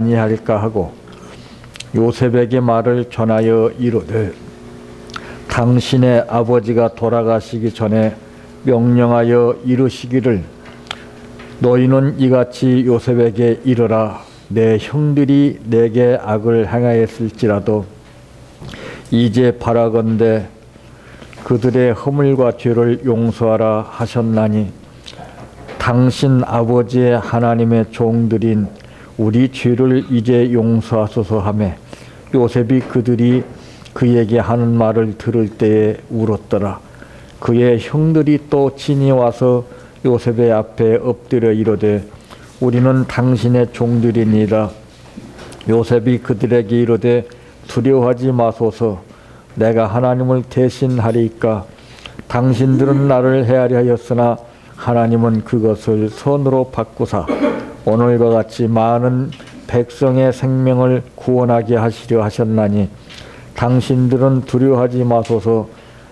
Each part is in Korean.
아니할까 하고 요셉에게 말을 전하여 이르되 당신의 아버지가 돌아가시기 전에 명령하여 이르시기를 너희는 이같이 요셉에게 이르라. 내 형들이 내게 악을 행하였을지라도 이제 바라건대 그들의 허물과 죄를 용서하라 하셨나니 당신 아버지의 하나님의 종들인 우리 죄를 이제 용서하소서 하매 요셉이 그들이 그에게 하는 말을 들을 때에 울었더라. 그의 형들이 또 친히 와서 요셉의 앞에 엎드려 이르되 우리는 당신의 종들이니라. 요셉이 그들에게 이르되 두려워하지 마소서. 내가 하나님을 대신하리이까. 당신들은 나를 헤아려 하였으나 하나님은 그것을 선으로 바꾸사 오늘과 같이 많은 백성의 생명을 구원하게 하시려 하셨나니 당신들은 두려워하지 마소서.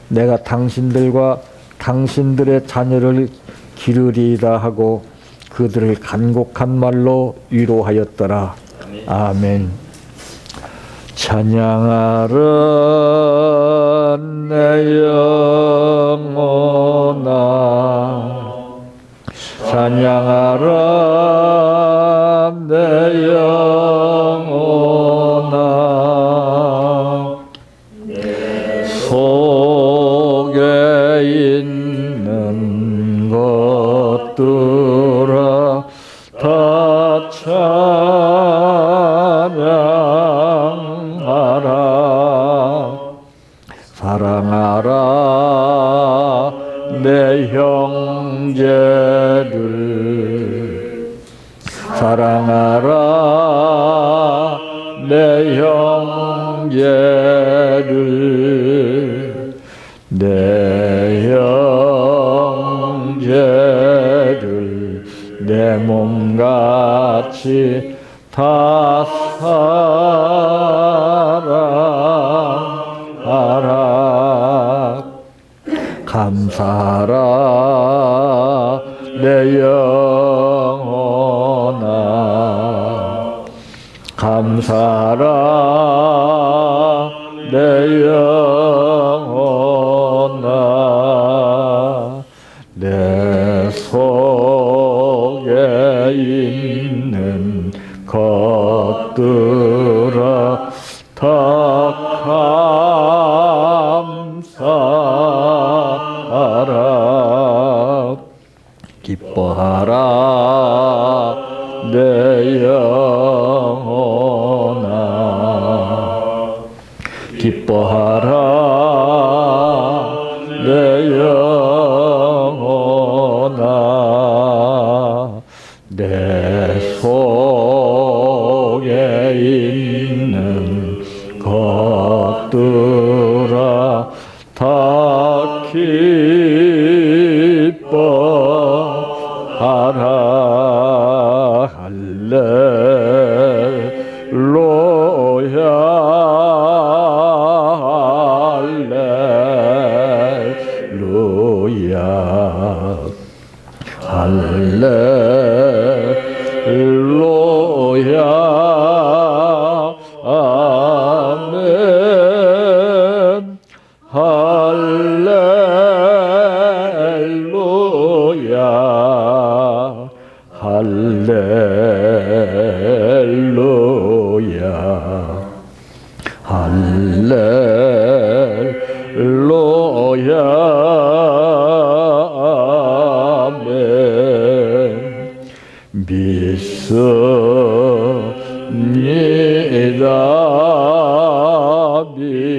내가 당신들과 당신들의 자녀를 기르리이다 하고 그들을 간곡한 말로 위로하였더라. 아멘. 찬양하라 내 영혼아, 찬양하라 내 영혼아, 속에 있는 것들아 다 찬양하라. 사랑하라 내 형제를, 사랑하라 내 형제를, 내 형제를 내 몸같이 다 사랑하라. 감사하라 내 영혼아, 감사하라 내 영혼아, 내 속에 있는 것들아 다 감사하라. 기뻐하라 내 영혼아, 기뻐하라 내 영혼아, 내 속에 있는 것들아 다 기뻐하라. 할렐루야, 할렐루야, 할렐루야, 아멘. 할렐루야, 할렐루야, 할렐루야, 아멘. 믿습니다, 믿습니다,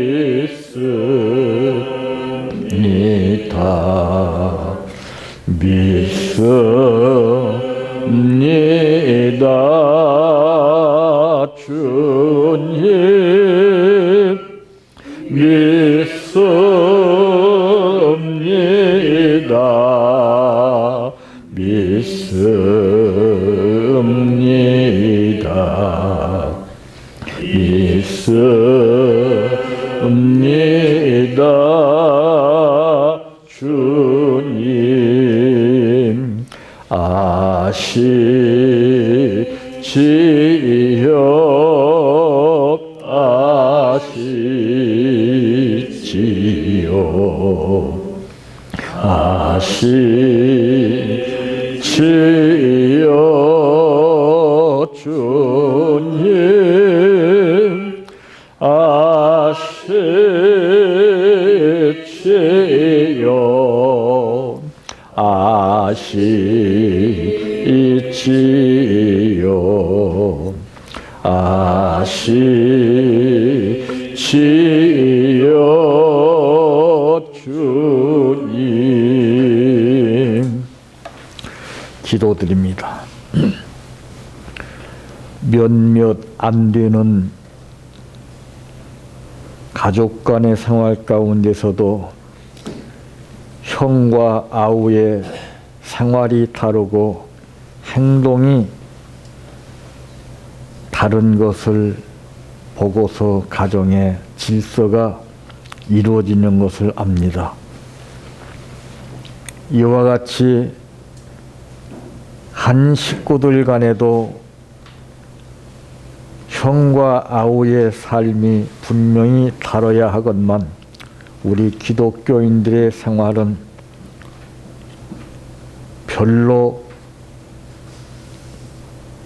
믿습니다, 주님, 믿습니다, 믿습니다, 믿습니다, 주님. 아시지요 아시지요. 아시지요. 주님 아시지요. 아시지요. 아시지요. 주님 기도드립니다. 몇몇 안 되는 가족 간의 생활 가운데서도 형과 아우의 생활이 다르고 행동이 다른 것을 보고서 가정의 질서가 이루어지는 것을 압니다. 이와 같이 한 식구들 간에도 형과 아우의 삶이 분명히 다뤄야 하건만 우리 기독교인들의 생활은 별로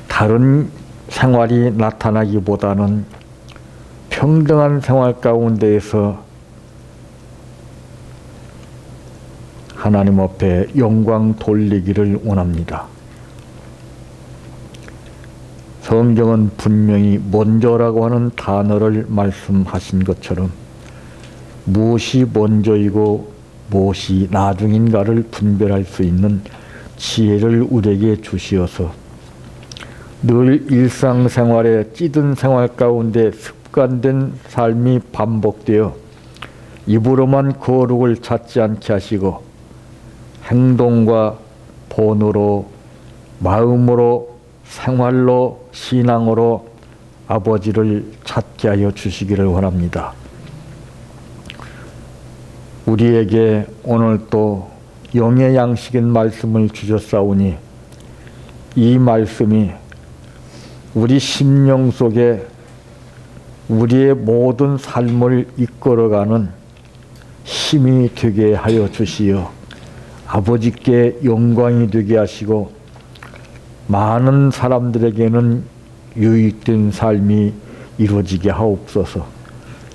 다른 생활이 나타나기보다는 평등한 생활 가운데에서 하나님 앞에 영광 돌리기를 원합니다. 성경은 분명히 먼저라고 하는 단어를 말씀하신 것처럼 무엇이 먼저이고 무엇이 나중인가를 분별할 수 있는 지혜를 우리에게 주시어서 늘 일상생활에 찌든 생활 가운데 습관된 삶이 반복되어 입으로만 거룩을 찾지 않게 하시고 행동과 본으로 마음으로 생활로 신앙으로 아버지를 찾게 하여 주시기를 원합니다. 우리에게 오늘 또 영의 양식인 말씀을 주셨사오니 이 말씀이 우리 심령 속에 우리의 모든 삶을 이끌어가는 힘이 되게 하여 주시어 아버지께 영광이 되게 하시고 많은 사람들에게는 유익된 삶이 이루어지게 하옵소서.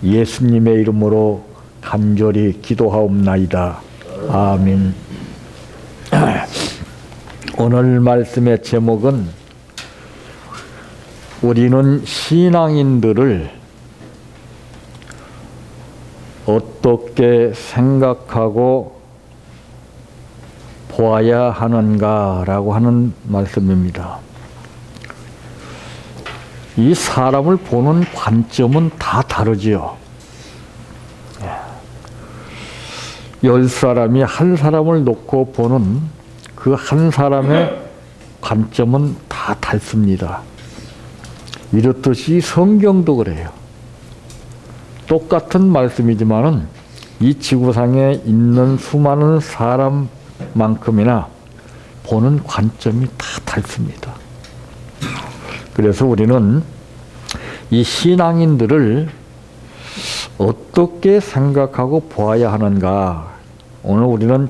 예수님의 이름으로 간절히 기도하옵나이다. 아멘. 오늘 말씀의 제목은 우리는 신앙인들을 어떻게 생각하고 보아야 하는가라고 하는 말씀입니다. 이 사람을 보는 관점은 다 다르지요. 10사람이 한 사람을 놓고 보는 그 한 사람의 관점은 다 다릅니다. 이렇듯이 성경도 그래요. 똑같은 말씀이지만은 이 지구상에 있는 수많은 사람만큼이나 보는 관점이 다 다릅니다. 그래서 우리는 이 신앙인들을 어떻게 생각하고 보아야 하는가? 오늘 우리는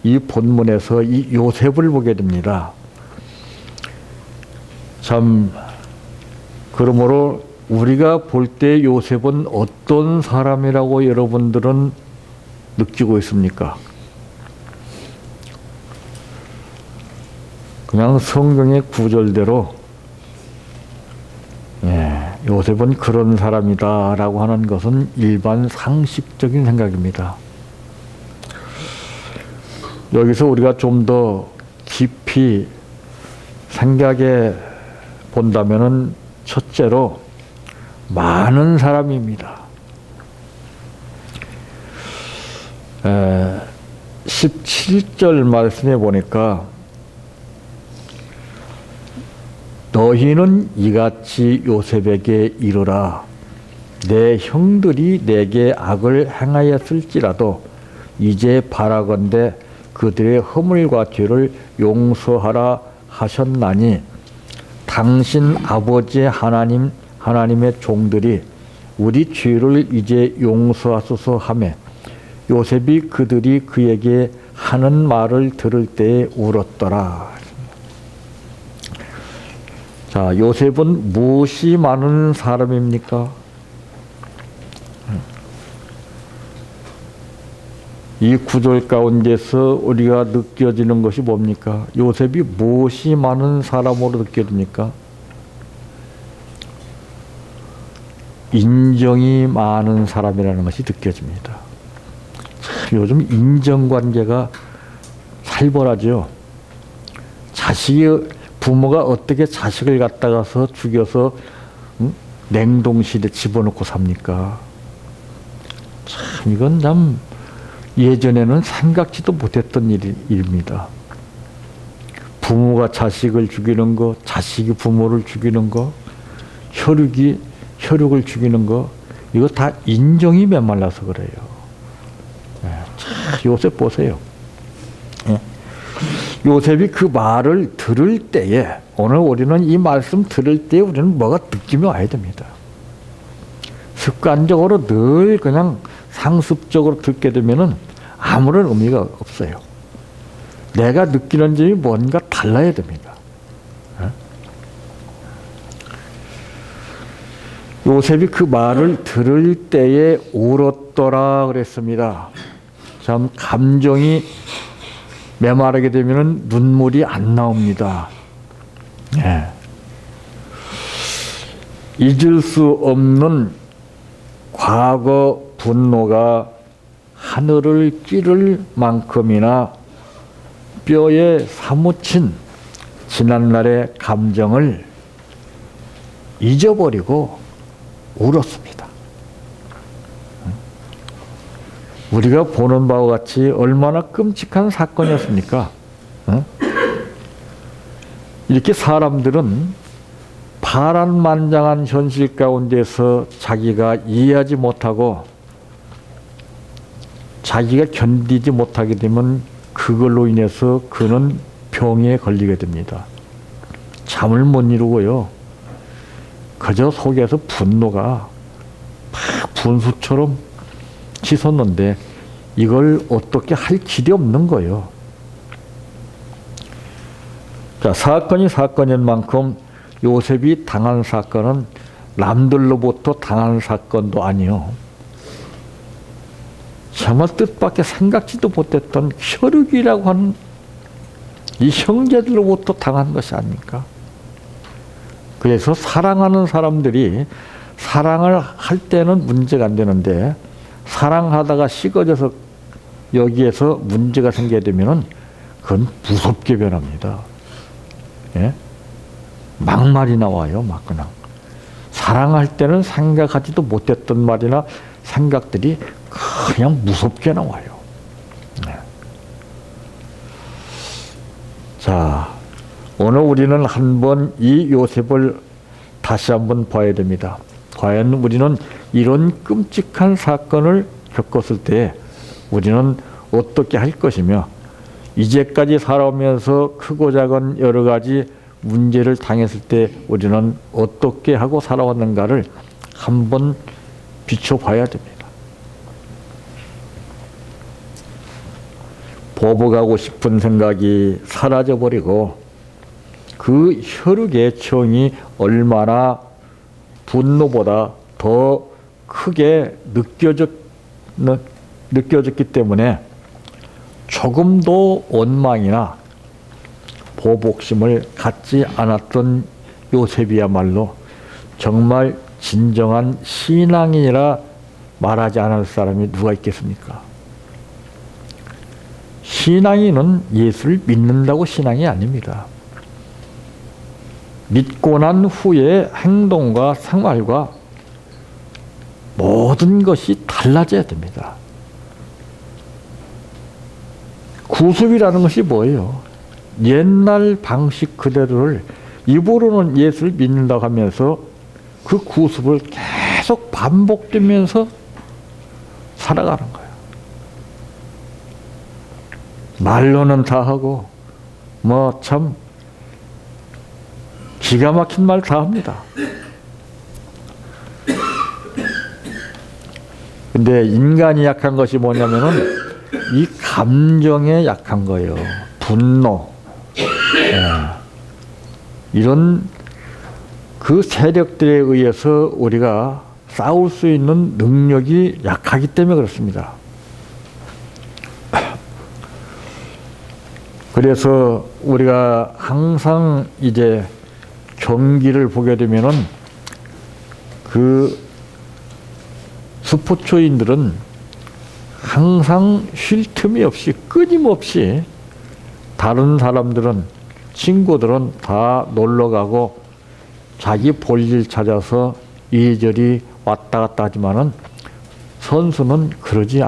이 본문에서 이 요셉을 보게 됩니다. 참 그러므로 우리가 볼 때 요셉은 어떤 사람이라고 여러분들은 느끼고 있습니까? 그냥 성경의 구절대로 요셉은 그런 사람이다 라고 하는 것은 일반 상식적인 생각입니다. 여기서 우리가 좀 더 깊이 생각해 본다면은 첫째로 많은 사람입니다. 17절 말씀해 보니까 너희는 이같이 요셉에게 이르라. 내 형들이 내게 악을 행하였을지라도 이제 바라건대 그들의 허물과 죄를 용서하라 하셨나니 당신 아버지 하나님 하나님의 종들이 우리 죄를 이제 용서하소서 하매 요셉이 그들이 그에게 하는 말을 들을 때에 울었더라. 자, 요셉은 무엇이 많은 사람입니까? 이 구절 가운데서 우리가 느껴지는 것이 뭡니까? 요셉이 무엇이 많은 사람으로 느껴집니까? 인정이 많은 사람이라는 것이 느껴집니다. 참 요즘 인정관계가 살벌하죠. 부모가 어떻게 자식을 갖다가서 죽여서 냉동실에 집어넣고 삽니까? 참 이건 참 예전에는 생각지도 못했던 일입니다. 부모가 자식을 죽이는 거, 자식이 부모를 죽이는 거, 혈육을 죽이는 거, 이거 다 인정이 메말라서 그래요. 참 요셉 보세요. 요셉이 그 말을 들을 때에, 오늘 우리는 이 말씀 들을 때에 우리는 뭐가 느낌이 와야 됩니다. 습관적으로 늘 그냥 상습적으로 듣게 되면은 아무런 의미가 없어요. 내가 느끼는 점이 뭔가 달라야 됩니다. 요셉이 그 말을 들을 때에 울었더라 그랬습니다. 참 감정이 메마르게 되면은 눈물이 안 나옵니다. 잊을 수 없는 과거 분노가 하늘을 찌를 만큼이나 뼈에 사무친 지난날의 감정을 잊어버리고 울었습니다. 우리가 보는 바와 같이 얼마나 끔찍한 사건이었습니까? 이렇게 사람들은 파란만장한 현실 가운데서 자기가 이해하지 못하고 자기가 견디지 못하게 되면 그걸로 인해서 그는 병에 걸리게 됩니다. 잠을 못 이루고요. 그저 속에서 분노가 막 분수처럼 치솟는데 이걸 어떻게 할 길이 없는 거예요. 자, 사건이 사건인 만큼 요셉이 당한 사건은 남들로부터 당한 사건도 아니요. 정말 뜻밖의 생각지도 못했던 혈육이라고 하는 이 형제들로부터 당한 것이 아닙니까? 그래서 사랑하는 사람들이 사랑을 할 때는 문제가 안 되는데 사랑하다가 식어져서 여기에서 문제가 생기게 되면은 그건 무섭게 변합니다. 예? 막말이 나와요, 막 그냥. 사랑할 때는 생각하지도 못했던 말이나 생각들이 그냥 무섭게 나와요. 네. 자, 오늘 우리는 한번 이 요셉을 다시 한번 봐야 됩니다. 과연 우리는 이런 끔찍한 사건을 겪었을 때 우리는 어떻게 할 것이며 이제까지 살아오면서 크고 작은 여러 가지 문제를 당했을 때 우리는 어떻게 하고 살아왔는가를 한번 비춰봐야 됩니다. 보복하고 싶은 생각이 사라져버리고 그 혈육의 정이 얼마나 분노보다 더 크게 느껴졌기 때문에 조금도 원망이나 보복심을 갖지 않았던 요셉이야말로 정말 진정한 신앙이라 말하지 않을 사람이 누가 있겠습니까? 신앙인은 예수를 믿는다고 신앙이 아닙니다. 믿고 난 후에 행동과 생활과 모든 것이 달라져야 됩니다. 구습이라는 것이 뭐예요? 옛날 방식 그대로를 입으로는 예수를 믿는다고 하면서 그 구습을 계속 반복되면서 살아가는 거예요. 말로는 다 하고 참 기가 막힌 말 다 합니다. 근데 인간이 약한 것이 뭐냐면은 이 감정에 약한 거예요. 분노. 이런 그 세력들에 의해서 우리가 싸울 수 있는 능력이 약하기 때문에 그렇습니다. 그래서 우리가 항상 이제 경기를 보게 되면은 그 스포츠인들은 항상 쉴 틈이 없이 끊임없이 다른 사람들은 친구들은 다 놀러 가고 자기 볼일 찾아서 이리저리 왔다 갔다 하지만은 선수는 그러지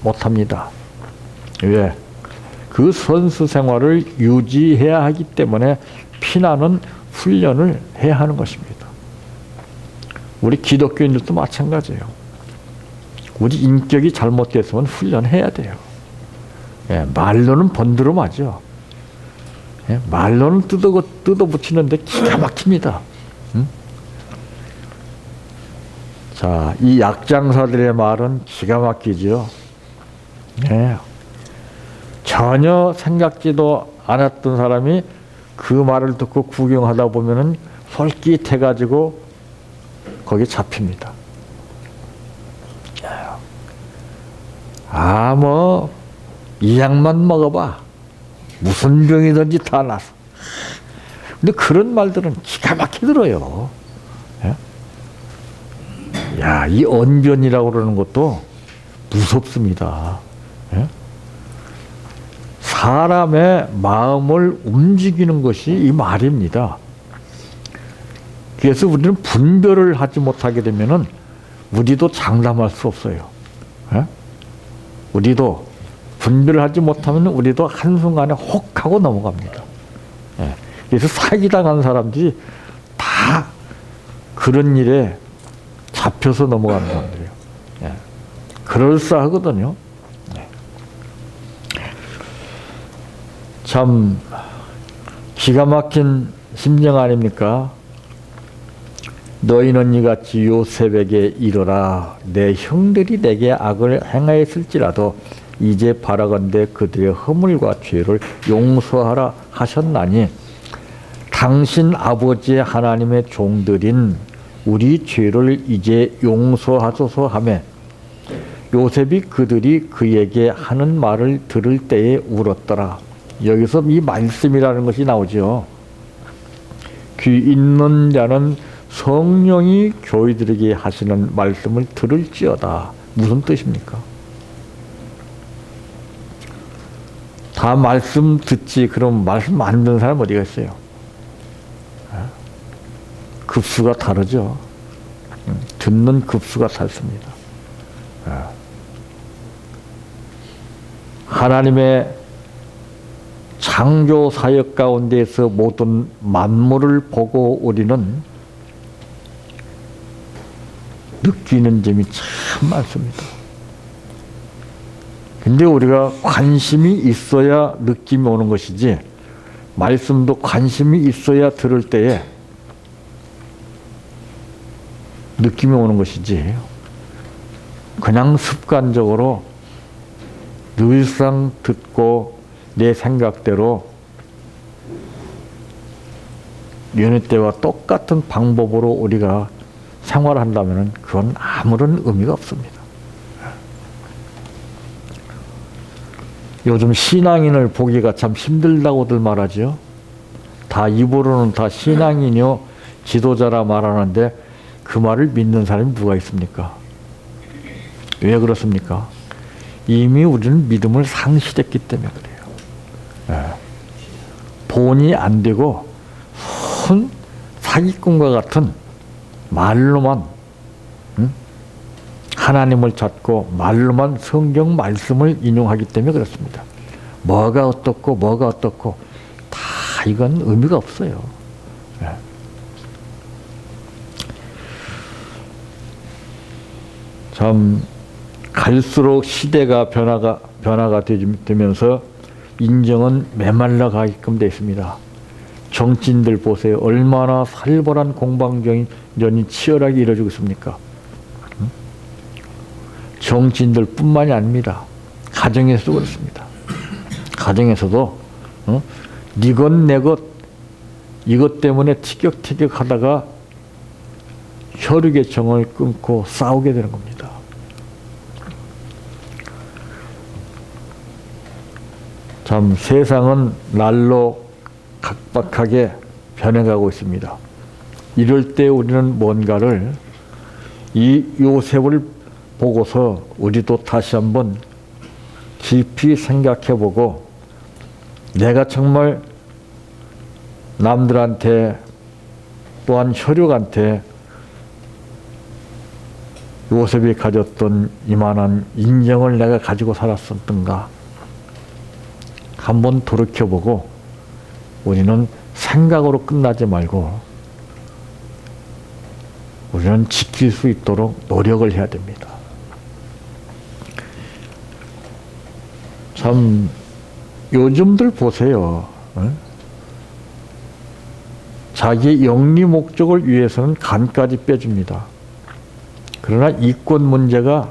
못합니다. 왜? 그 선수 생활을 유지해야 하기 때문에 피나는 훈련을 해야 하는 것입니다. 우리 기독교인들도 마찬가지예요. 우리 인격이 잘못됐으면 훈련해야 돼요. 예, 말로는 번드름하죠. 예, 말로는 뜯어붙이는데 기가 막힙니다. 자, 이 약장사들의 말은 기가 막히죠. 예. 전혀 생각지도 않았던 사람이 그 말을 듣고 구경하다 보면은 솔깃해가지고 거기 잡힙니다. 이 약만 먹어봐. 무슨 병이든지 다 나서. 근데 그런 말들은 기가 막히게 들어요. 예? 야, 이 언변이라고 그러는 것도 무섭습니다. 예? 사람의 마음을 움직이는 것이 이 말입니다. 그래서 우리는 분별을 하지 못하게 되면은 우리도 장담할 수 없어요. 예? 우리도 분별을 하지 못하면 우리도 한순간에 혹 하고 넘어갑니다. 예. 그래서 사기당한 사람들이 다 그런 일에 잡혀서 넘어가는 사람들이에요. 예. 그럴싸하거든요. 예. 참 기가 막힌 심정 아닙니까? 너희는 이같이 요셉에게 이르라. 내 형들이 내게 악을 행하였을지라도 이제 바라건대 그들의 허물과 죄를 용서하라 하셨나니 당신 아버지 하나님의 종들인 우리 죄를 이제 용서하소서 하며 요셉이 그들이 그에게 하는 말을 들을 때에 울었더라. 여기서 이 말씀이라는 것이 나오죠. 귀 있는 자는 성령이 교회들에게 하시는 말씀을 들을지어다. 무슨 뜻입니까? 다 말씀 듣지 그럼 말씀 안 듣는 사람 어디가 있어요? 급수가 다르죠. 듣는 급수가 다릅니다. 하나님의 창조 사역 가운데에서 모든 만물을 보고 우리는 느끼는 점이 참 많습니다. 근데 우리가 관심이 있어야 느낌이 오는 것이지, 말씀도 관심이 있어야 들을 때에 느낌이 오는 것이지, 그냥 습관적으로 늘상 듣고 내 생각대로 여느 때와 똑같은 방법으로 우리가 생활한다면 그건 아무런 의미가 없습니다. 요즘 신앙인을 보기가 참 힘들다고들 말하죠. 다 입으로는 다 신앙인이요 지도자라 말하는데 그 말을 믿는 사람이 누가 있습니까? 왜 그렇습니까? 이미 우리는 믿음을 상실했기 때문에 그래요. 본이 안 되고 순 사기꾼과 같은 말로만 하나님을 찾고 말로만 성경 말씀을 인용하기 때문에 그렇습니다. 뭐가 어떻고 뭐가 어떻고 다 이건 의미가 없어요. 참 갈수록 시대가 변화가 되면서 인정은 메말라 가게끔 되어 있습니다. 정치인들 보세요. 얼마나 살벌한 공방전이 치열하게 이루어지고 있습니까? 정치인들 뿐만이 아닙니다. 가정에서도 그렇습니다. 가정에서도 네 것 내 것 이것 때문에 티격태격 하다가 혈육의 정을 끊고 싸우게 되는 겁니다. 참 세상은 날로 각박하게 변해가고 있습니다. 이럴 때 우리는 뭔가를 이 요셉을 보고서 우리도 다시 한번 깊이 생각해보고 내가 정말 남들한테 또한 혈육한테 요셉이 가졌던 이만한 인정을 내가 가지고 살았었던가 한번 돌이켜보고 우리는 생각으로 끝나지 말고 우리는 지킬 수 있도록 노력을 해야 됩니다. 참 요즘들 보세요. 자기 영리 목적을 위해서는 간까지 빼줍니다. 그러나 이권 문제가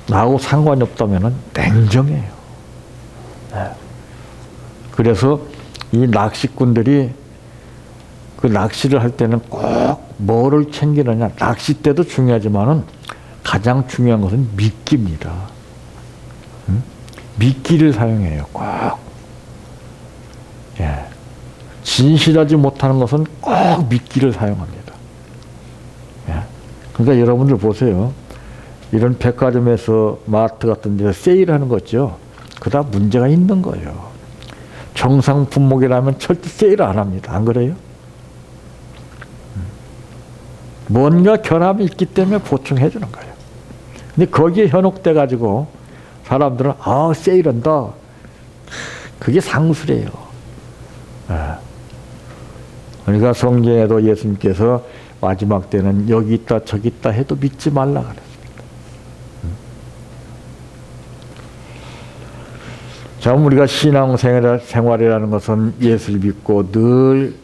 나하고 상관이 없다면 냉정해요. 그래서 이 낚시꾼들이 그 낚시를 할 때는 꼭 뭐를 챙기느냐. 낚싯대도 중요하지만은 가장 중요한 것은 미끼입니다. 미끼를 사용해요. 꼭. 예. 진실하지 못하는 것은 꼭 미끼를 사용합니다. 예. 그러니까 여러분들 보세요. 이런 백화점에서 마트 같은 데서 세일하는 거 있죠. 그다 문제가 있는 거예요. 정상 품목이라면 절대 세일을 안 합니다. 안 그래요? 뭔가 결함이 있기 때문에 보충해 주는 거예요. 근데 거기에 현혹돼 가지고 사람들은 세일한다. 그게 상술이에요. 그러니까 성경에도 예수님께서 마지막 때는 여기 있다 저기 있다 해도 믿지 말라 그랬습니다. 자, 우리가 신앙생활이라는 것은 예수를 믿고 늘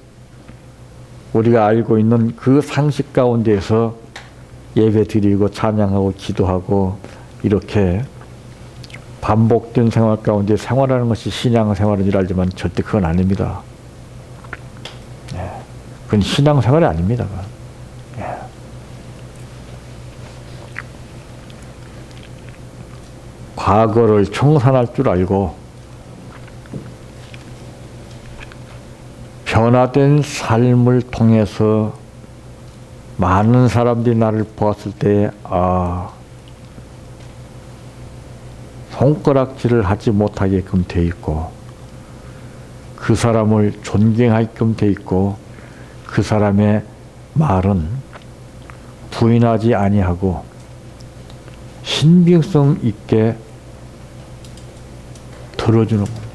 우리가 알고 있는 그 상식 가운데에서 예배 드리고 찬양하고 기도하고 이렇게 반복된 생활 가운데 생활하는 것이 신앙생활인 줄 알지만 절대 그건 아닙니다. 그건 신앙생활이 아닙니다. 과거를 청산할 줄 알고 변화된 삶을 통해서 많은 사람들이 나를 보았을 때 손가락질을 하지 못하게끔 돼 있고 그 사람을 존경하게끔 돼 있고 그 사람의 말은 부인하지 아니하고 신빙성 있게 들어주는 겁니다.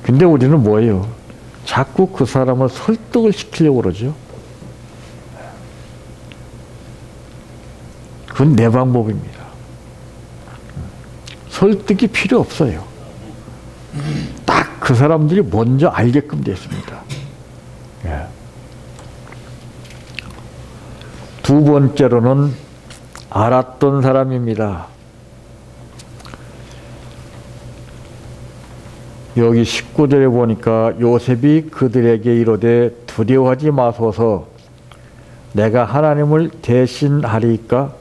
근데 우리는 뭐예요? 자꾸 그 사람을 설득을 시키려고 그러죠. 그건 내 방법입니다. 설득이 필요 없어요. 딱 그 사람들이 먼저 알게끔 됐습니다. 두 번째로는 알았던 사람입니다. 여기 19절에 보니까 요셉이 그들에게 이르되 두려워하지 마소서 내가 하나님을 대신하리이까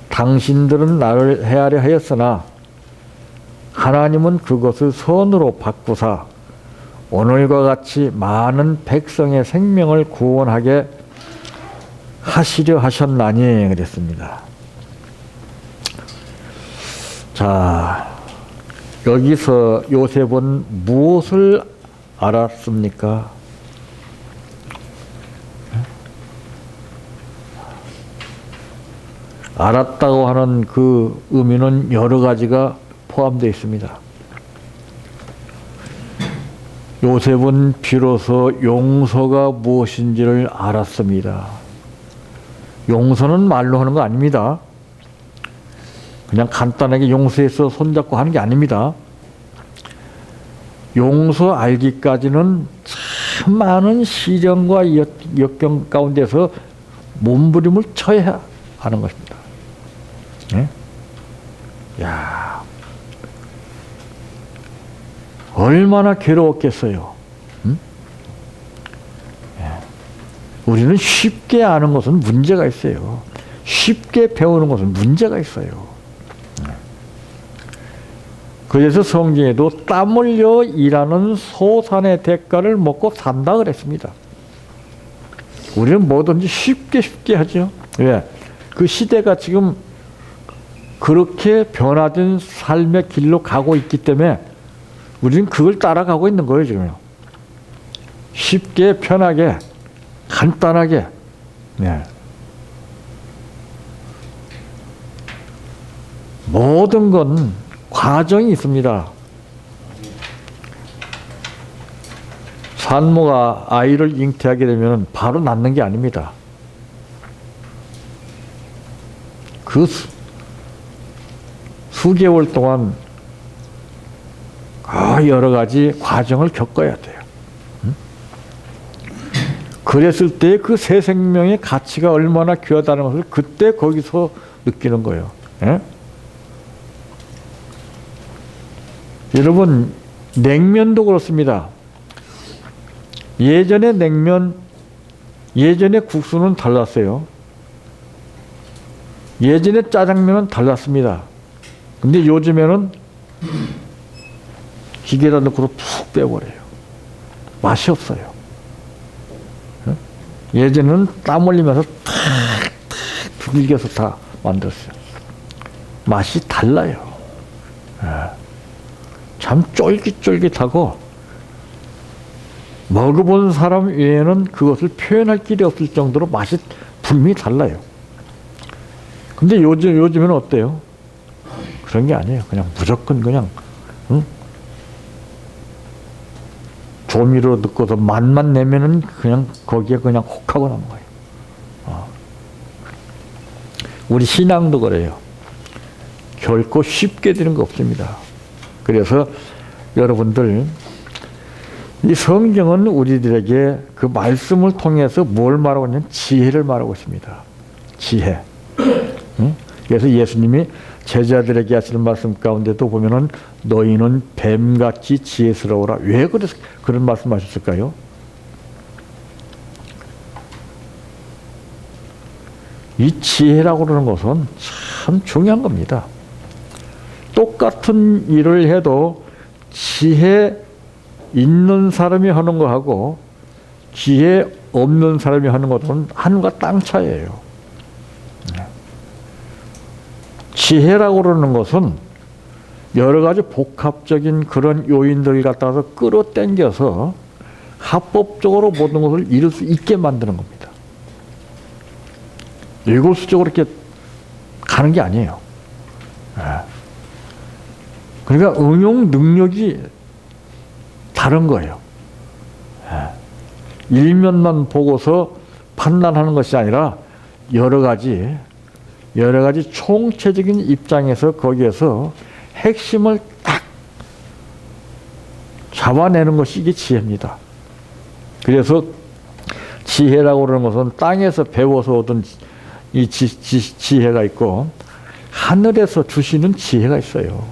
당신들은 나를 해하려 하였으나 하나님은 그것을 선으로 바꾸사 오늘과 같이 많은 백성의 생명을 구원하게 하시려 하셨나니 그랬습니다. 자, 여기서 요셉은 무엇을 알았습니까? 알았다고 하는 그 의미는 여러 가지가 포함되어 있습니다. 요셉은 비로소 용서가 무엇인지를 알았습니다. 용서는 말로 하는 거 아닙니다. 그냥 간단하게 용서해서 손잡고 하는 게 아닙니다. 용서 알기까지는 참 많은 시련과 역경 가운데서 몸부림을 쳐야 하는 것입니다. 네? 야, 얼마나 괴로웠겠어요. 응? 예. 우리는 쉽게 아는 것은 문제가 있어요. 쉽게 배우는 것은 문제가 있어요. 그래서 성경에도 땀 흘려 일하는 소산의 대가를 먹고 산다 그랬습니다. 우리는 뭐든지 쉽게 하죠. 왜? 그 시대가 지금 그렇게 변화된 삶의 길로 가고 있기 때문에 우리는 그걸 따라가고 있는 거예요, 지금. 쉽게, 편하게, 간단하게. 네. 모든 건 과정이 있습니다. 산모가 아이를 잉태하게 되면 바로 낳는 게 아닙니다. 그 수개월 동안 여러 가지 과정을 겪어야 돼요. 그랬을 때 그 새 생명의 가치가 얼마나 귀하다는 것을 그때 거기서 느끼는 거예요. 예? 여러분, 냉면도 그렇습니다. 예전에 예전에 국수는 달랐어요. 예전에 짜장면은 달랐습니다. 근데 요즘에는 기계에다 넣고 푹 빼버려요. 맛이 없어요. 예전에는 땀 흘리면서 탁탁 두들겨서 다 만들었어요. 맛이 달라요. 참 쫄깃쫄깃하고 먹어본 사람 외에는 그것을 표현할 길이 없을 정도로 맛이 분명히 달라요. 근데 요즘에는 어때요? 그런 게 아니에요. 그냥 무조건 그냥 조미료 넣고서 맛만 내면은 그냥 거기에 그냥 혹하고 남은 거예요. 우리 신앙도 그래요. 결코 쉽게 되는 거 없습니다. 그래서 여러분들, 이 성경은 우리들에게 그 말씀을 통해서 뭘 말하고 있냐면 지혜를 말하고 있습니다. 지혜. 응? 그래서 예수님이 제자들에게 하시는 말씀 가운데도 보면은 너희는 뱀같이 지혜스러워라. 왜 그런 말씀하셨을까요? 이 지혜라고 그러는 것은 참 중요한 겁니다. 똑같은 일을 해도 지혜 있는 사람이 하는 거하고 지혜 없는 사람이 하는 것은 하늘과 땅 차이예요. 지혜라고 그러는 것은 여러 가지 복합적인 그런 요인들을 갖다가 끌어당겨서 합법적으로 모든 것을 이룰 수 있게 만드는 겁니다. 일골수적으로 이렇게 가는 게 아니에요. 그러니까 응용 능력이 다른 거예요. 일면만 보고서 판단하는 것이 아니라 여러 가지 총체적인 입장에서 거기에서 핵심을 딱 잡아내는 것이 이게 지혜입니다. 그래서 지혜라고 그러는 것은 땅에서 배워서 얻은 이 지혜가 있고 하늘에서 주시는 지혜가 있어요.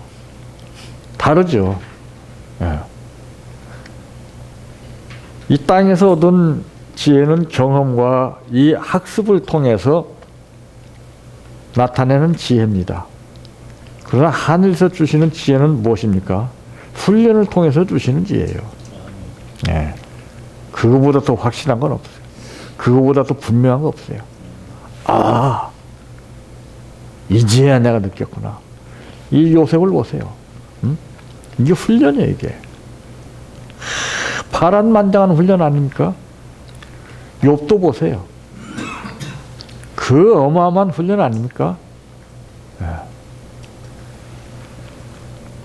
다르죠. 예. 이 땅에서 얻은 지혜는 경험과 이 학습을 통해서 나타내는 지혜입니다. 그러나 하늘에서 주시는 지혜는 무엇입니까? 훈련을 통해서 주시는 지혜예요. 예. 그거보다 더 확실한 건 없어요. 그거보다 더 분명한 거 없어요. 아, 이제야 내가 느꼈구나. 이 요셉을 보세요. 이게 훈련이에요, 이게. 파란만장한 훈련 아닙니까? 욥도 보세요. 그 어마어마한 훈련 아닙니까?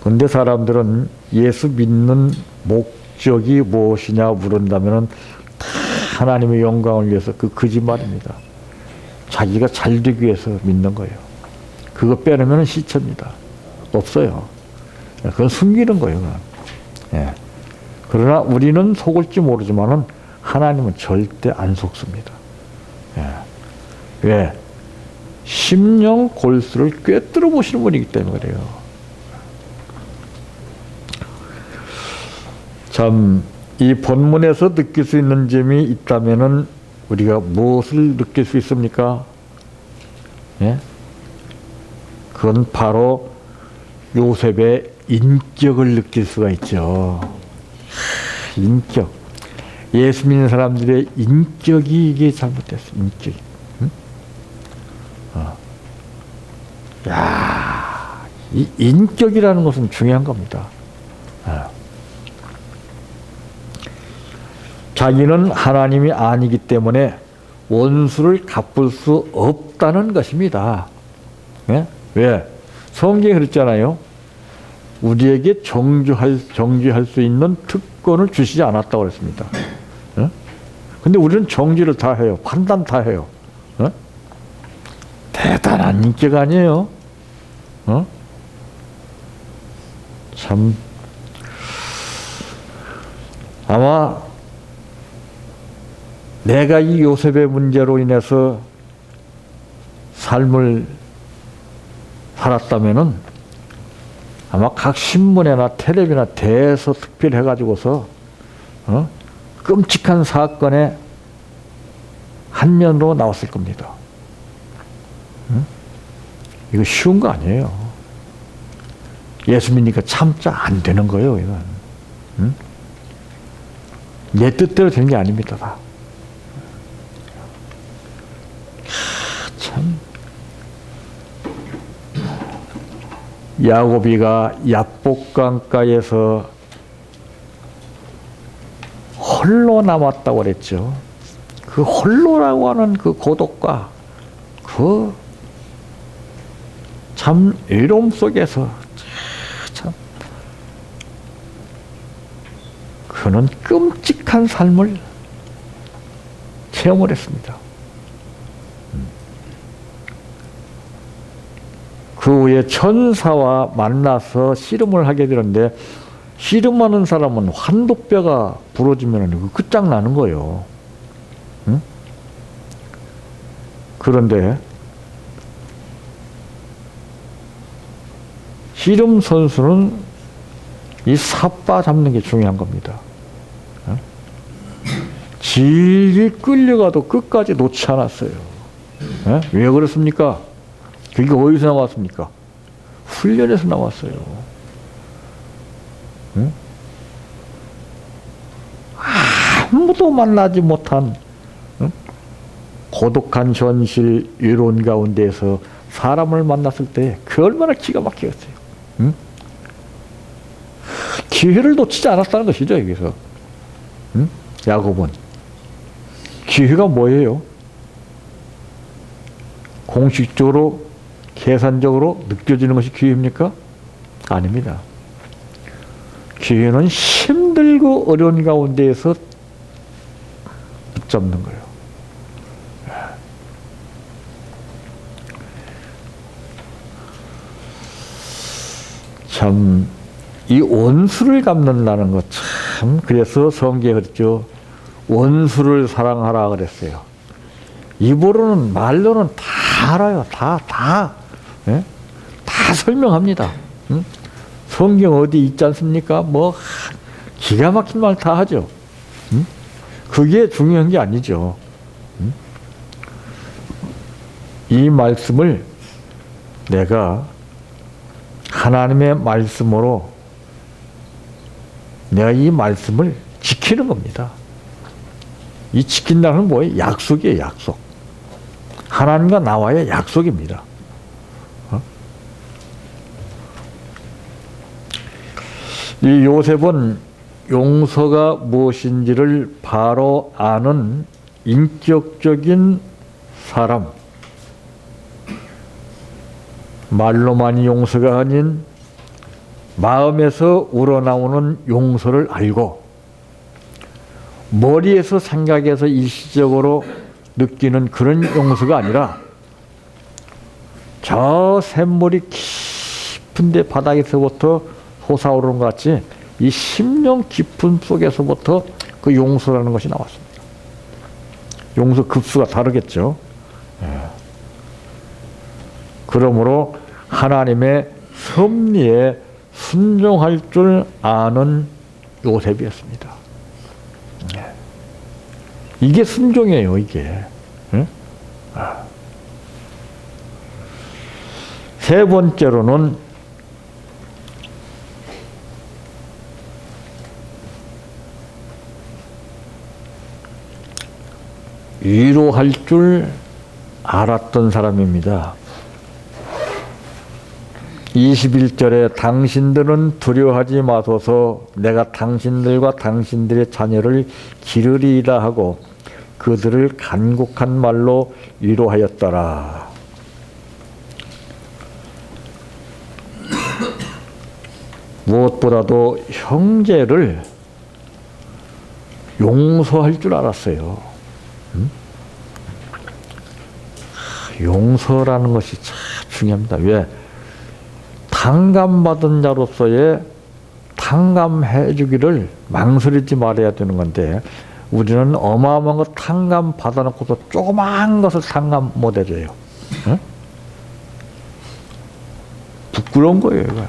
그런데 사람들은 예수 믿는 목적이 무엇이냐 물은다면 하나님의 영광을 위해서 그 거짓말입니다. 자기가 잘 되기 위해서 믿는 거예요. 그거 빼놓으면 시체입니다. 없어요. 그건 숨기는 거예요. 예. 그러나 우리는 속을지 모르지만은 하나님은 절대 안 속습니다. 예. 왜? 심령 골수를 꿰뚫어 보시는 분이기 때문에 그래요. 참, 이 본문에서 느낄 수 있는 점이 있다면은 우리가 무엇을 느낄 수 있습니까? 예? 그건 바로 요셉의 인격을 느낄 수가 있죠. 인격. 예수 믿는 사람들의 인격이 이게 잘못됐어. 인격. 응? 야, 이 인격이라는 것은 중요한 겁니다. 자기는 하나님이 아니기 때문에 원수를 갚을 수 없다는 것입니다. 예? 왜? 성경에 그랬잖아요. 우리에게 정죄할 수 있는 특권을 주시지 않았다고 그랬습니다. 근데 우리는 정죄를 다 해요. 판단 다 해요. 대단한 인격 아니에요? 참, 아마 내가 이 요셉의 문제로 인해서 삶을 살았다면은 아마 각 신문이나 텔레비나 대서 특별해가지고서 끔찍한 사건의 한 면으로 나왔을 겁니다. 이거 쉬운 거 아니에요. 예수 믿으니까 참자 안 되는 거예요, 이건. 내 뜻대로 되는 게 아닙니다, 다. 참. 야고비가 야복강가에서 홀로 남았다고 그랬죠. 그 홀로라고 하는 그 고독과 그 참 외로움 속에서 참 그는 끔찍한 삶을 체험을 했습니다. 그 후에 천사와 만나서 씨름을 하게 되는데 씨름하는 사람은 환도뼈가 부러지면 끝장나는 거예요. 응? 그런데 씨름 선수는 이 삿바 잡는 게 중요한 겁니다. 질질 끌려가도 끝까지 놓지 않았어요. 왜 그렇습니까? 그게 어디서 나왔습니까? 훈련에서 나왔어요. 응? 아무도 만나지 못한 고독한 현실, 외로운 가운데에서 사람을 만났을 때 그 얼마나 기가 막히겠어요. 응? 기회를 놓치지 않았다는 것이죠, 여기서. 응? 야곱은. 기회가 뭐예요? 공식적으로, 계산적으로 느껴지는 것이 기회입니까? 아닙니다. 기회는 힘들고 어려운 가운데에서 붙잡는 거예요. 참, 이 원수를 갚는다는 것 참, 그래서 성경에 그랬죠. 원수를 사랑하라 그랬어요. 입으로는, 말로는 다 알아요. 다 설명합니다. 응? 성경 어디 있지 않습니까? 뭐, 기가 막힌 말 다 하죠. 응? 그게 중요한 게 아니죠. 응? 이 말씀을 내가 하나님의 말씀으로 내가 이 말씀을 지키는 겁니다. 이 지킨다는 건 뭐예요? 약속이에요, 약속. 하나님과 나와의 약속입니다. 이 요셉은 용서가 무엇인지를 바로 아는 인격적인 사람, 말로만 용서가 아닌 마음에서 우러나오는 용서를 알고 머리에서 생각해서 일시적으로 느끼는 그런 용서가 아니라 저 샘물이 깊은데 바닥에서부터 솟아오르는 것 같이 이 심령 깊은 속에서부터 그 용서라는 것이 나왔습니다. 용서 급수가 다르겠죠. 예. 그러므로 하나님의 섭리에 순종할 줄 아는 요셉이었습니다. 예. 이게 순종이에요, 이게. 예? 세 번째로는 위로할 줄 알았던 사람입니다. 21절에 당신들은 두려워하지 마소서 내가 당신들과 당신들의 자녀를 기르리이다 하고 그들을 간곡한 말로 위로하였더라. 무엇보다도 형제를 용서할 줄 알았어요. 용서라는 것이 참 중요합니다. 왜? 탕감받은 자로서의 탕감해 주기를 망설이지 말아야 되는 건데 우리는 어마어마한 거 탕감 받아놓고서 조그마한 것을 탕감 못 해줘요. 응? 부끄러운 거예요, 이거.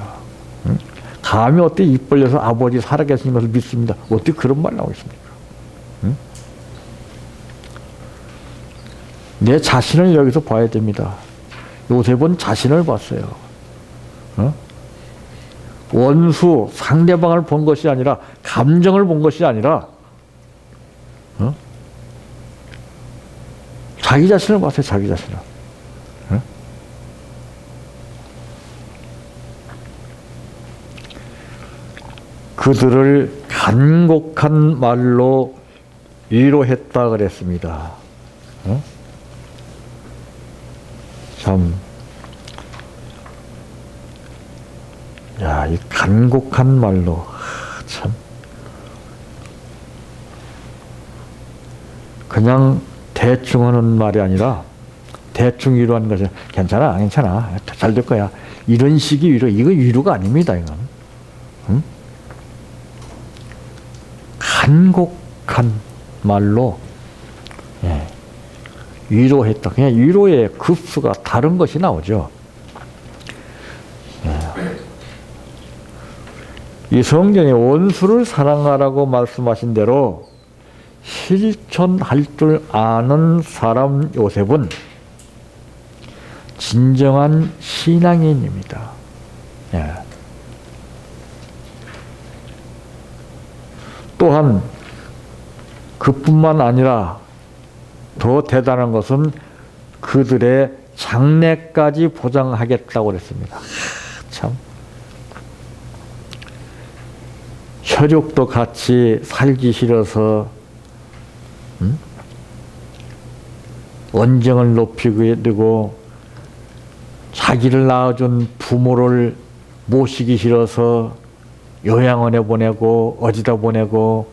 응? 감히 어떻게 입 벌려서 아버지 살아계신 것을 믿습니다. 어떻게 그런 말 나오겠습니까? 응? 내 자신을 여기서 봐야 됩니다. 요셉은 자신을 봤어요. 어? 원수, 상대방을 본 것이 아니라 감정을 본 것이 아니라 어? 자기 자신을 봤어요. 자기 자신을. 어? 그들을 간곡한 말로 위로했다 그랬습니다. 어? 참, 야, 이 간곡한 말로, 참. 그냥 대충 하는 말이 아니라, 대충 위로하는 것이, 괜찮아, 괜찮아, 잘 될 거야. 이런 식의 위로, 이거 위로가 아닙니다, 이건. 응? 간곡한 말로, 예. 위로했다. 그냥 위로의 급수가 다른 것이 나오죠. 이 성경에 원수를 사랑하라고 말씀하신 대로 실천할 줄 아는 사람 요셉은 진정한 신앙인입니다. 예. 또한 그뿐만 아니라 더 대단한 것은 그들의 장래까지 보장하겠다고 그랬습니다. 참. 혈육도 같이 살기 싫어서 원정을 높이게 되고 자기를 낳아준 부모를 모시기 싫어서 요양원에 보내고 어디다 보내고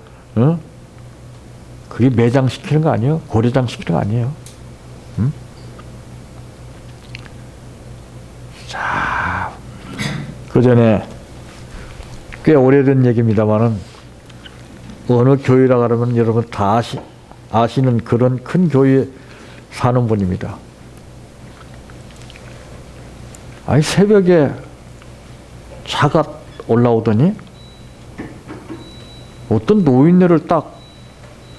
그게 매장시키는 거 아니에요? 고려장시키는 거 아니에요? 자, 그 전에 꽤 오래된 얘기입니다만은 어느 교회라 그러면 여러분 다 아시는 그런 큰 교회에 사는 분입니다. 아니 새벽에 차가 올라오더니 어떤 노인네를 딱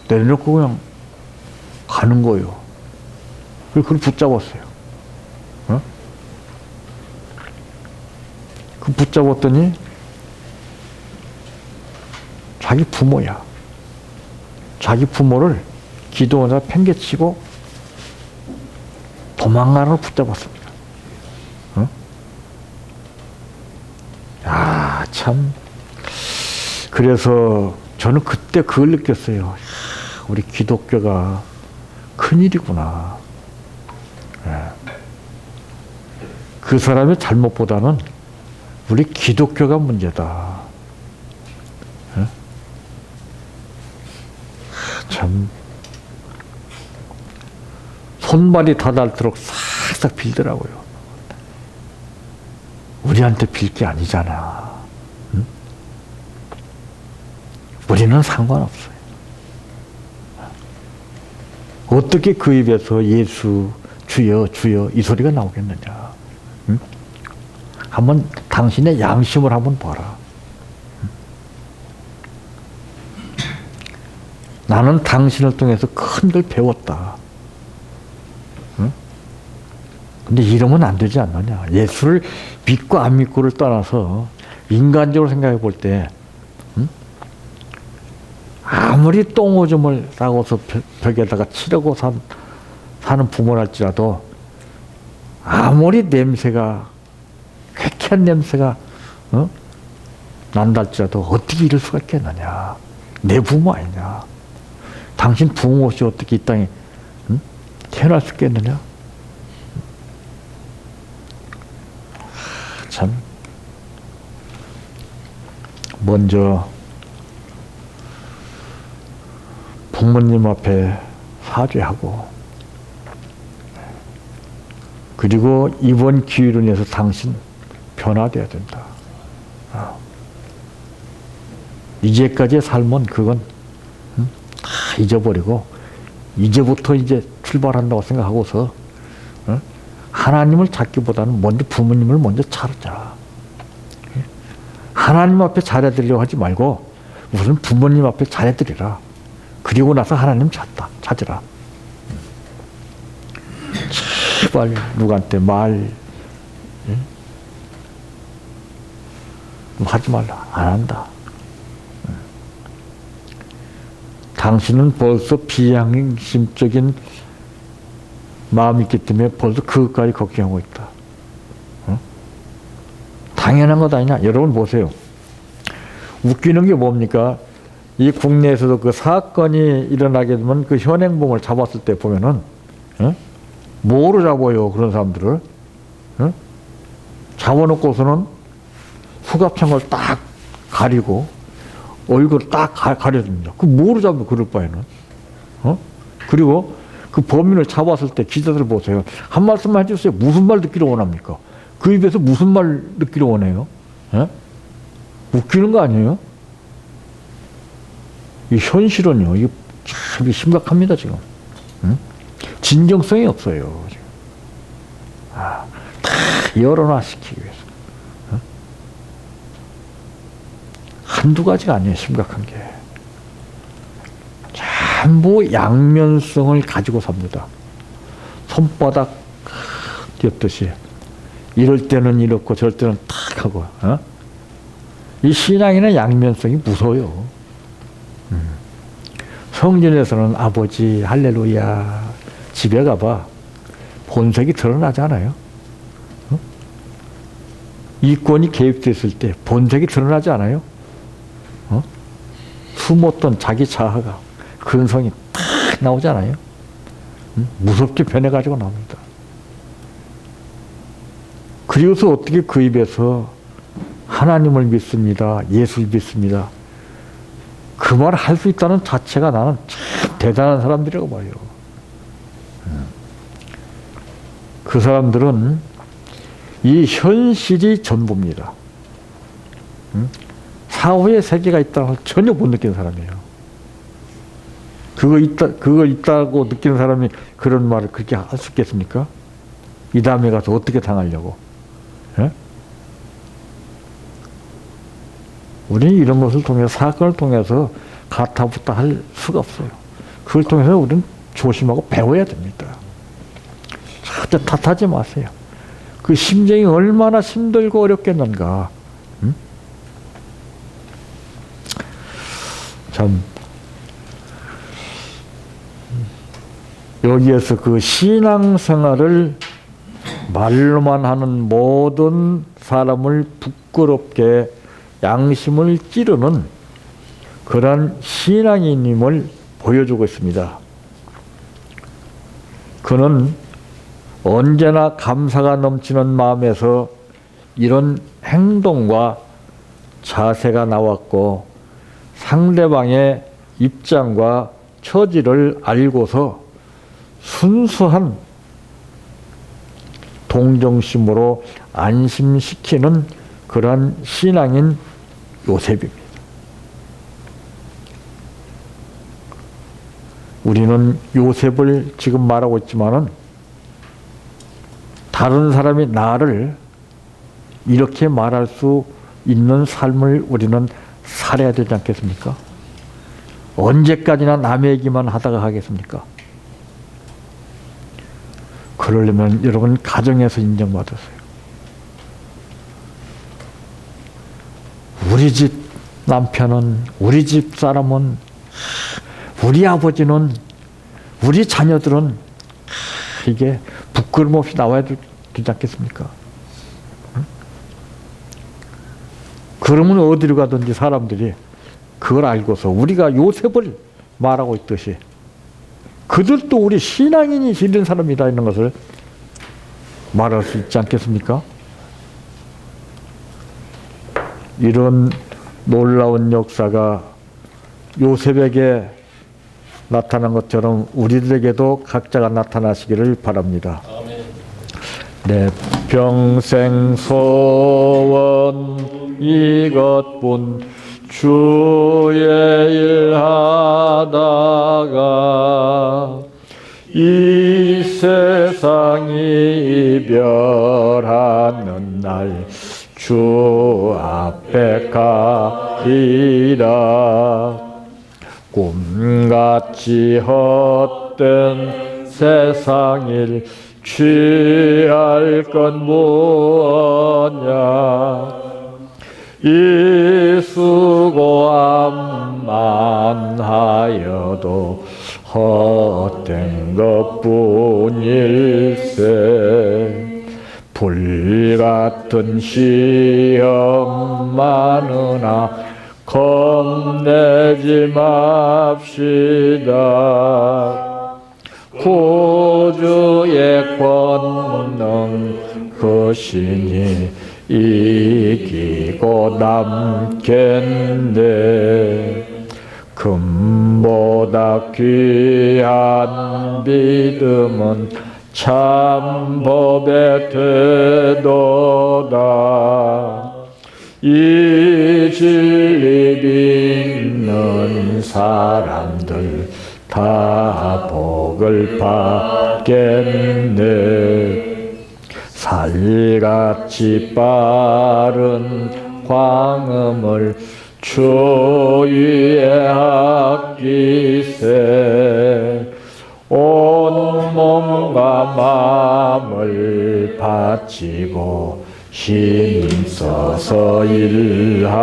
내려놓고 그냥 가는 거예요. 그걸 붙잡았어요. 어? 그 붙잡았더니 자기 부모야. 자기 부모를 기도원에 팽개치고 도망가는 걸 붙잡았습니다. 어? 야, 참. 그래서 저는 그때 그걸 느꼈어요. 우리 기독교가 큰일이구나. 그 사람의 잘못보다는 우리 기독교가 문제다. 참 손발이 다 닳도록 싹싹 빌더라고요. 우리한테 빌 게 아니잖아. 응? 우리는 상관없어요. 어떻게 그 입에서 예수, 주여, 주여 이 소리가 나오겠느냐. 응? 한번 당신의 양심을 한번 봐라. 나는 당신을 통해서 큰걸 배웠다. 응? 근데 이러면 안 되지 않느냐. 예수를 믿고 안 믿고를 떠나서 인간적으로 생각해 볼 때, 응? 아무리 똥오줌을 싸고서 벽에다가 치려고 사는 부모랄지라도 아무리 냄새가 쾌쾌한 냄새가 난달지라도 어떻게 이럴 수가 있겠느냐. 내 부모 아니냐. 당신 부모 없이 어떻게 이 땅에 태어날 수 있겠느냐. 참 먼저 부모님 앞에 사죄하고, 그리고 이번 기회로 인해서 당신 변화되어야 된다. 이제까지의 삶은 그건 다 잊어버리고 이제부터 이제 출발한다고 생각하고서 하나님을 찾기보다는 먼저 부모님을 먼저 찾자. 하나님 앞에 잘해드리려고 하지 말고 우선 부모님 앞에 잘해드리라. 그리고 나서 하나님 찾으라. 제발 누구한테 말 하지 말라. 안 한다. 당신은 벌써 비양심적인 마음이 있기 때문에 벌써 그것까지 걱정하고 있다. 당연한 것 아니냐. 여러분 보세요. 웃기는 게 뭡니까? 이 국내에서도 그 사건이 일어나게 되면 그 현행범을 잡았을 때 보면은 뭐로 잡아요? 그런 사람들을 잡아놓고서는 수갑창을 딱 가리고 얼굴 딱 가려줍니다. 그 뭐로 잡아 그럴 바에는. 그리고 그 범인을 잡았을 때 기자들 보세요. 한 말씀만 해주세요. 무슨 말 듣기를 원합니까? 그 입에서 무슨 말 듣기를 원해요? 웃기는 거 아니에요? 이 현실은요, 이게 참 심각합니다, 지금. 진정성이 없어요, 지금. 다 열어놔시키기 위해서. 한두 가지가 아니에요, 심각한 게. 전부 양면성을 가지고 삽니다. 손바닥 뛰었듯이. 이럴 때는 이렇고 저럴 때는 탁 하고. 이 신앙인의 양면성이 무서워요. 성전에서는 아버지 할렐루야, 집에 가봐 본색이 드러나잖아요. 이권이 개입됐을 때 본색이 드러나지 않아요? 숨었던 자기 자아가, 근성이 탁 나오잖아요. 무섭게 변해가지고 나옵니다. 그리고서 어떻게 그 입에서 하나님을 믿습니다, 예수를 믿습니다, 그 말을 할 수 있다는 자체가 나는 참 대단한 사람들이라고 봐요. 그 사람들은 이 현실이 전부입니다. 사후의 세계가 있다는 걸 전혀 못 느끼는 사람이에요. 그거 있다고 느끼는 사람이 그런 말을 그렇게 할 수 있겠습니까? 이 다음에 가서 어떻게 당하려고? 예? 우리는 이런 것을 통해서, 사건을 통해서 가타부타 할 수가 없어요. 그걸 통해서 우리는 조심하고 배워야 됩니다. 절대 탓하지 마세요. 그 심정이 얼마나 힘들고 어렵겠는가. 참, 여기에서 그 신앙생활을 말로만 하는 모든 사람을 부끄럽게 양심을 찌르는 그러한 신앙인임을 보여주고 있습니다. 그는 언제나 감사가 넘치는 마음에서 이런 행동과 자세가 나왔고, 상대방의 입장과 처지를 알고서 순수한 동정심으로 안심시키는 그러한 신앙인 요셉입니다. 우리는 요셉을 지금 말하고 있지만은 다른 사람이 나를 이렇게 말할 수 있는 삶을 우리는 살아야 되지 않겠습니까? 언제까지나 남의 얘기만 하다가 하겠습니까? 그러려면 여러분 가정에서 인정받으세요. 우리 집 남편은, 우리 집 사람은, 우리 아버지는, 우리 자녀들은 이게 부끄럼 없이 나와야 되지 않겠습니까? 그러면 어디로 가든지 사람들이 그걸 알고서 우리가 요셉을 말하고 있듯이 그들도 우리 신앙인이 이런 사람이다 있는 것을 말할 수 있지 않겠습니까? 이런 놀라운 역사가 요셉에게 나타난 것처럼 우리들에게도 각자가 나타나시기를 바랍니다. 내 평생 소원 이것뿐 주의 일 하다가 이 세상이 이별하는 날 주 앞에 가리라. 꿈같이 헛된 세상일 취할 건 무엇냐. 이 수고함만 하여도 헛된 것뿐일세. 불같은 시험 많으나 겁내지 맙시다. 구주의 권능 그 신이 이기고 남겠네. 금보다 귀한 믿음은 참 법에 되도다. 이 진리 믿는 사람들 다 복을 받겠네. 살같이 빠른 광음을 주 위에 아끼세. 온 몸과 마음을 바치고 힘써서 일하세.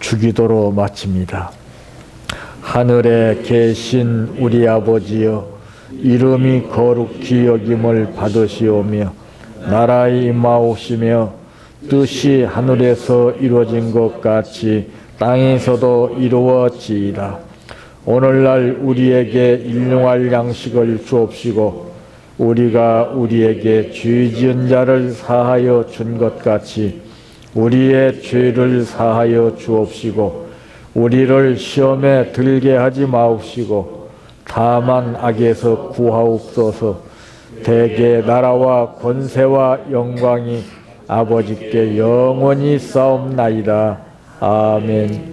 주기도로 마칩니다. 하늘에 계신 우리 아버지여, 이름이 거룩히 여김을 받으시오며 나라의 임하옵시며 뜻이 하늘에서 이루어진 것 같이 땅에서도 이루어지이다. 오늘날 우리에게 일용할 양식을 주옵시고 우리가 우리에게 죄 지은 자를 사하여 준 것 같이 우리의 죄를 사하여 주옵시고 우리를 시험에 들게 하지 마옵시고 다만 악에서 구하옵소서. 대개 나라와 권세와 영광이 아버지께 영원히 싸움나이다. 아멘.